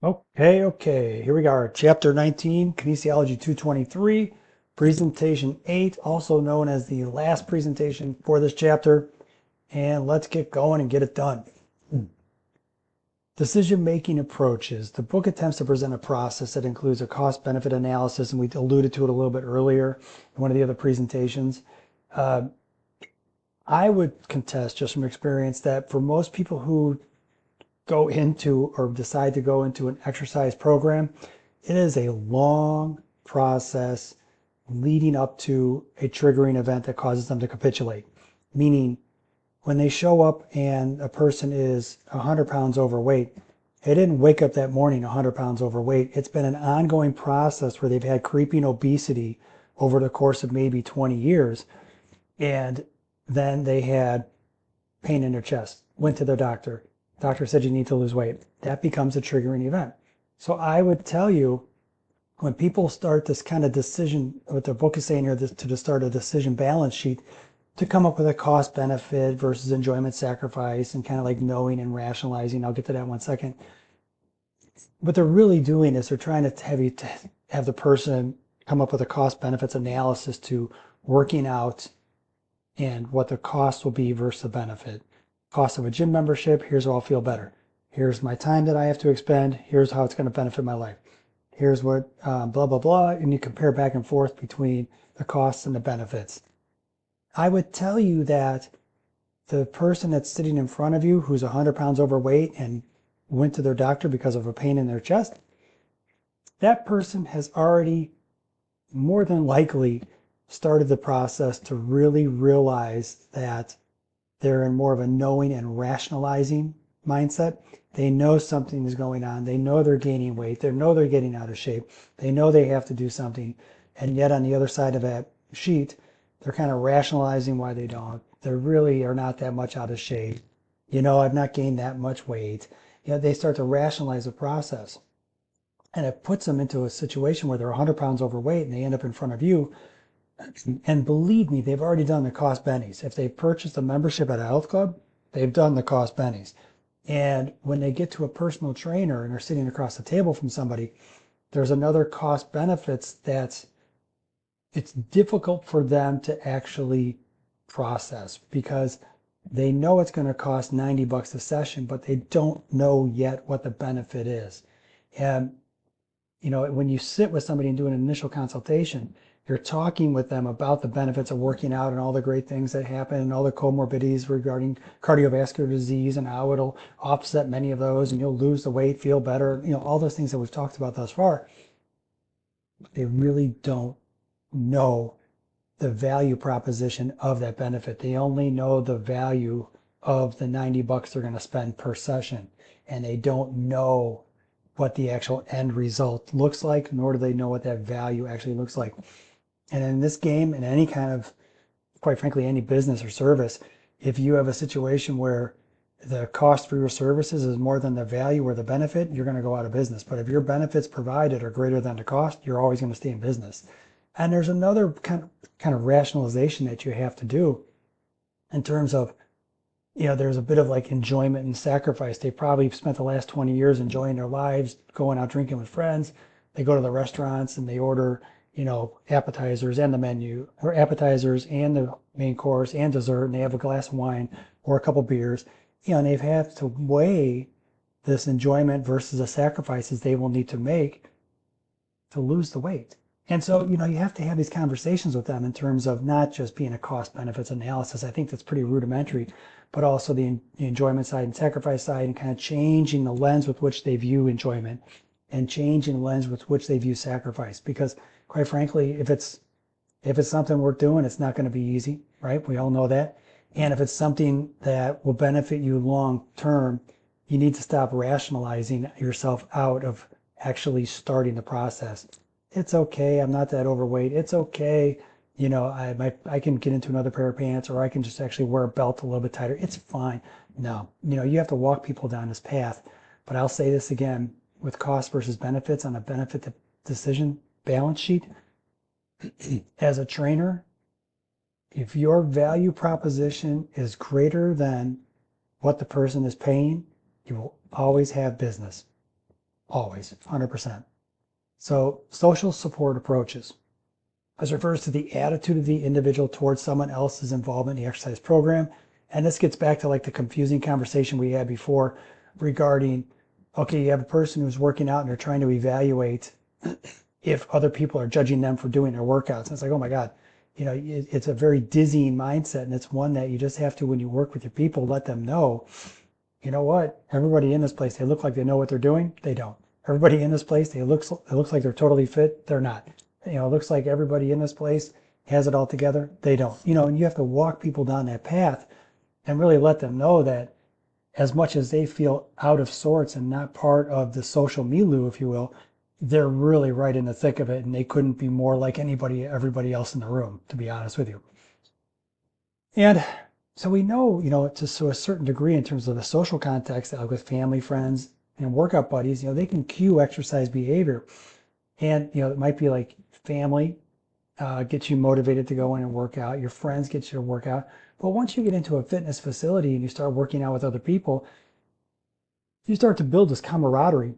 Okay, here we are. Chapter 19, Kinesiology 223, Presentation 8, also known as the last presentation for this chapter. And let's get going and get it done. Decision-making approaches. The book attempts to present a process that includes a cost-benefit analysis, and we alluded to it a little bit earlier in one of the other presentations. I would contest, just from experience, that for most people who go into or decide to go into an exercise program, it is a long process leading up to a triggering event that causes them to capitulate. Meaning, when they show up and a person is 100 pounds overweight, they didn't wake up that morning 100 pounds overweight. It's been an ongoing process where they've had creeping obesity over the course of maybe 20 years. And then they had pain in their chest, went to their doctor. Doctor said you need to lose weight. That becomes a triggering event. So I would tell you, when people start this kind of decision, what the book is saying here, to start a decision balance sheet, to come up with a cost benefit versus enjoyment sacrifice and kind of like knowing and rationalizing. I'll get to that in 1 second. What they're really doing is they're trying to have the person come up with a cost benefits analysis to working out and what the cost will be versus the benefit. Cost of a gym membership, here's how I'll feel better. Here's my time that I have to expend. Here's how it's going to benefit my life. Here's what blah, blah, blah. And you compare back and forth between the costs and the benefits. I would tell you that the person that's sitting in front of you who's 100 pounds overweight and went to their doctor because of a pain in their chest, that person has already more than likely started the process to really realize that they're in more of a knowing and rationalizing mindset. They know something is going on. They know they're gaining weight. They know they're getting out of shape. They know they have to do something. And yet on the other side of that sheet, they're kind of rationalizing why they don't. They really are not that much out of shape. I've not gained that much weight. They start to rationalize the process. And it puts them into a situation where they're 100 pounds overweight and they end up in front of you. And believe me, they've already done the cost bennies. If they purchased a membership at a health club, they've done the cost bennies. And when they get to a personal trainer and they're sitting across the table from somebody, there's another cost benefits that it's difficult for them to actually process because they know it's going to cost 90 bucks a session, but they don't know yet what the benefit is. And when you sit with somebody and do an initial consultation, you're talking with them about the benefits of working out and all the great things that happen and all the comorbidities regarding cardiovascular disease and how it'll offset many of those and you'll lose the weight, feel better, all those things that we've talked about thus far. But they really don't know the value proposition of that benefit. They only know the value of the 90 bucks they're going to spend per session. And they don't know what the actual end result looks like, nor do they know what that value actually looks like. And in this game, in any kind of, quite frankly, any business or service, if you have a situation where the cost for your services is more than the value or the benefit, you're going to go out of business. But if your benefits provided are greater than the cost, you're always going to stay in business. And there's another kind of rationalization that you have to do in terms of, there's a bit of like enjoyment and sacrifice. They probably spent the last 20 years enjoying their lives, going out drinking with friends. They go to the restaurants and they order, appetizers and the menu, or appetizers and the main course and dessert, and they have a glass of wine or a couple beers, and they've had to weigh this enjoyment versus the sacrifices they will need to make to lose the weight. And so, you have to have these conversations with them in terms of not just being a cost benefits analysis. I think that's pretty rudimentary, but also the enjoyment side and sacrifice side and kind of changing the lens with which they view enjoyment and changing the lens with which they view sacrifice. Because quite frankly, if it's something worth doing, it's not going to be easy, right? We all know that. And if it's something that will benefit you long term, you need to stop rationalizing yourself out of actually starting the process. It's okay, I'm not that overweight. It's okay, I can get into another pair of pants, or I can just actually wear a belt a little bit tighter. It's fine. No, you have to walk people down this path. But I'll say this again, with cost versus benefits on a benefit decision balance sheet, as a trainer, if your value proposition is greater than what the person is paying, you will always have business. always, 100%. So social support approaches. This refers to the attitude of the individual towards someone else's involvement in the exercise program. And this gets back to like the confusing conversation we had before regarding, okay, you have a person who's working out and they're trying to evaluate if other people are judging them for doing their workouts. And it's like, oh my God, it's a very dizzying mindset. And it's one that you just have to, when you work with your people, let them know, you know what, everybody in this place, they look like they know what they're doing. They don't. Everybody in this place, it looks like they're totally fit. They're not. It looks like everybody in this place has it all together. They don't. And you have to walk people down that path and really let them know that as much as they feel out of sorts and not part of the social milieu, if you will, they're really right in the thick of it, and they couldn't be more like everybody else in the room, to be honest with you. And so we know, to a certain degree in terms of the social context, like with family, friends, and workout buddies, they can cue exercise behavior. And, it might be like family gets you motivated to go in and work out. Your friends get you to work out. But once you get into a fitness facility and you start working out with other people, you start to build this camaraderie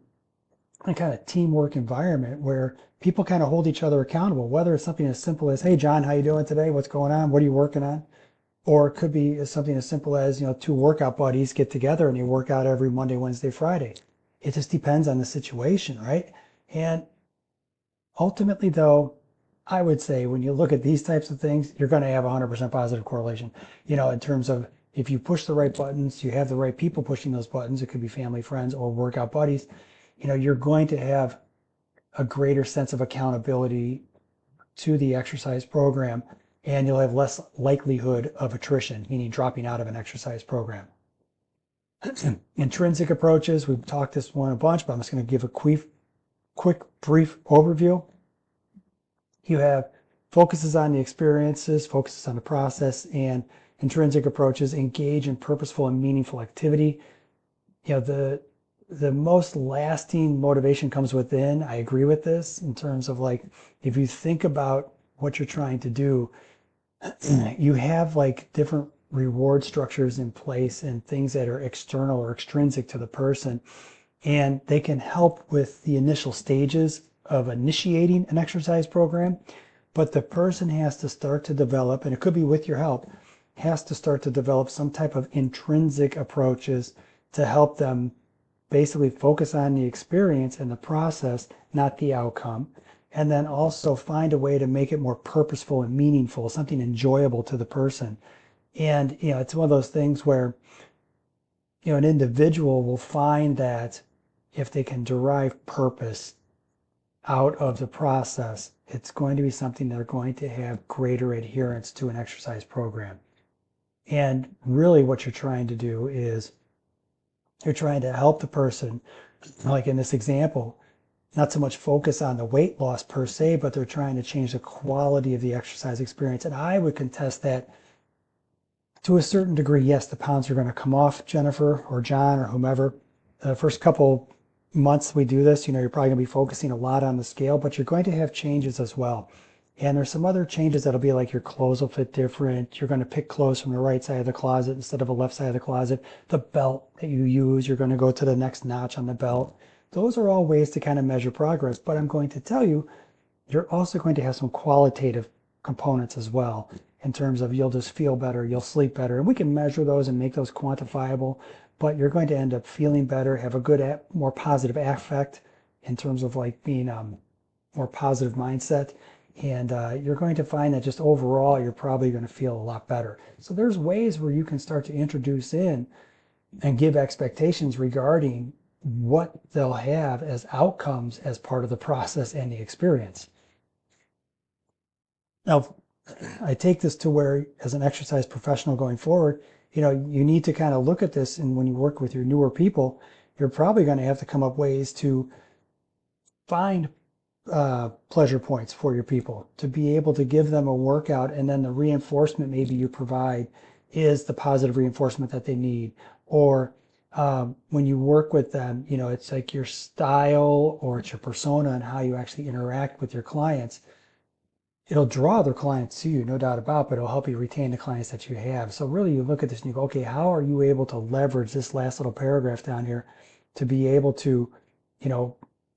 and kind of teamwork environment where people kind of hold each other accountable, whether it's something as simple as, hey, John, how you doing today? What's going on? What are you working on? Or it could be something as simple as, two workout buddies get together and you work out every Monday, Wednesday, Friday. It just depends on the situation, right? And ultimately, though, I would say when you look at these types of things, you're going to have 100% positive correlation, in terms of if you push the right buttons, you have the right people pushing those buttons. It could be family, friends, or workout buddies. You're going to have a greater sense of accountability to the exercise program, and you'll have less likelihood of attrition, meaning dropping out of an exercise program. Intrinsic approaches, we've talked this one a bunch, but I'm just going to give a quick, brief overview. You have focuses on the experiences, focuses on the process, and intrinsic approaches engage in purposeful and meaningful activity. The most lasting motivation comes within. I agree with this in terms of like, if you think about what you're trying to do, you have like different reward structures in place and things that are external or extrinsic to the person. And they can help with the initial stages of initiating an exercise program. But the person has to start to develop, and it could be with your help, has to start to develop some type of intrinsic approaches to help them basically focus on the experience and the process, not the outcome. And then also find a way to make it more purposeful and meaningful, something enjoyable to the person. And, it's one of those things where, an individual will find that if they can derive purpose out of the process, it's going to be something they're going to have greater adherence to an exercise program. And really what you're trying to do is you're trying to help the person, like in this example, not so much focus on the weight loss per se, but they're trying to change the quality of the exercise experience. And I would contest that to a certain degree. Yes, the pounds are going to come off, Jennifer or John or whomever. The first couple months we do this, you're probably going to be focusing a lot on the scale, but you're going to have changes as well. And there's some other changes that'll be like your clothes will fit different. You're going to pick clothes from the right side of the closet instead of the left side of the closet. The belt that you use, you're going to go to the next notch on the belt. Those are all ways to kind of measure progress. But I'm going to tell you, you're also going to have some qualitative components as well, in terms of you'll just feel better, you'll sleep better. And we can measure those and make those quantifiable, but you're going to end up feeling better, have a good, more positive affect in terms of like being more positive mindset. And you're going to find that just overall, you're probably going to feel a lot better. So there's ways where you can start to introduce in and give expectations regarding what they'll have as outcomes as part of the process and the experience. Now, I take this to where, as an exercise professional going forward, you need to kind of look at this, and when you work with your newer people, you're probably going to have to come up ways to find pleasure points for your people, to be able to give them a workout, and then the reinforcement maybe you provide is the positive reinforcement that they need. Or when you work with them, it's like your style or it's your persona and how you actually interact with your clients. It'll draw other clients to you, no doubt about, but it'll help you retain the clients that you have. So really you look at this and you go, okay, how are you able to leverage this last little paragraph down here to be able to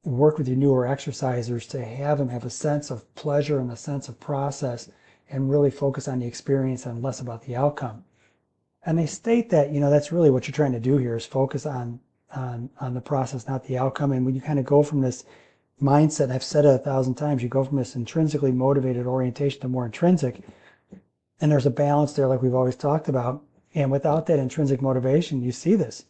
work with your newer exercisers to have them have a sense of pleasure and a sense of process and really focus on the experience and less about the outcome. And they state that, that's really what you're trying to do here is focus on the process, not the outcome. And when you kind of go from this mindset, and I've said it 1,000 times, you go from this intrinsically motivated orientation to more intrinsic, and there's a balance there like we've always talked about. And without that intrinsic motivation, you see this.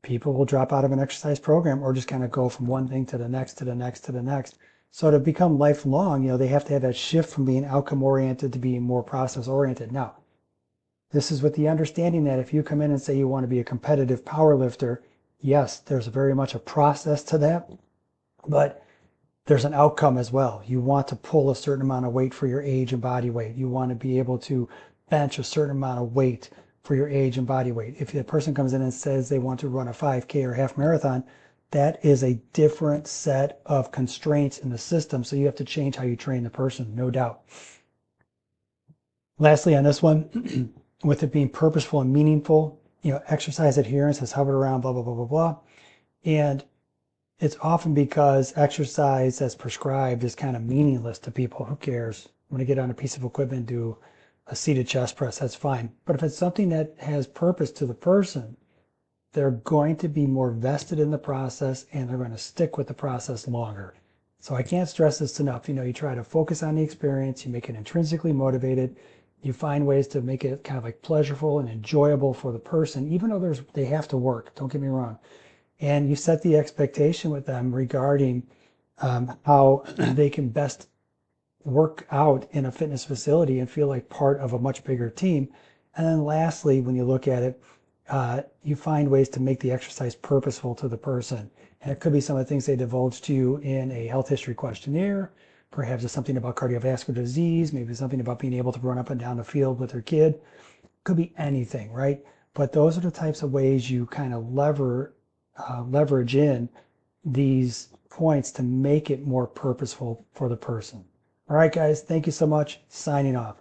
People will drop out of an exercise program or just kind of go from one thing to the next, to the next, to the next. So to become lifelong, they have to have that shift from being outcome oriented to being more process oriented. Now, this is with the understanding that if you come in and say you want to be a competitive power lifter, yes, there's very much a process to that, but there's an outcome as well. You want to pull a certain amount of weight for your age and body weight. You want to be able to bench a certain amount of weight for your age and body weight. If a person comes in and says they want to run a 5K or half marathon, that is a different set of constraints in the system. So you have to change how you train the person, no doubt. Lastly, on this one, with it being purposeful and meaningful, exercise adherence has hovered around blah, blah, blah, blah, blah. And it's often because exercise as prescribed is kind of meaningless to people. Who cares? When I get on a piece of equipment, do a seated chest press, that's fine. But if it's something that has purpose to the person, they're going to be more vested in the process and they're going to stick with the process longer. So I can't stress this enough. You try to focus on the experience, you make it intrinsically motivated, you find ways to make it kind of like pleasurable and enjoyable for the person, even though they have to work, don't get me wrong. And you set the expectation with them regarding how they can best work out in a fitness facility and feel like part of a much bigger team. And then lastly, when you look at it, you find ways to make the exercise purposeful to the person. And it could be some of the things they divulge to you in a health history questionnaire. Perhaps it's something about cardiovascular disease, maybe something about being able to run up and down the field with their kid. It could be anything, right? But those are the types of ways you kind of leverage in these points to make it more purposeful for the person. All right, guys, thank you so much. Signing off.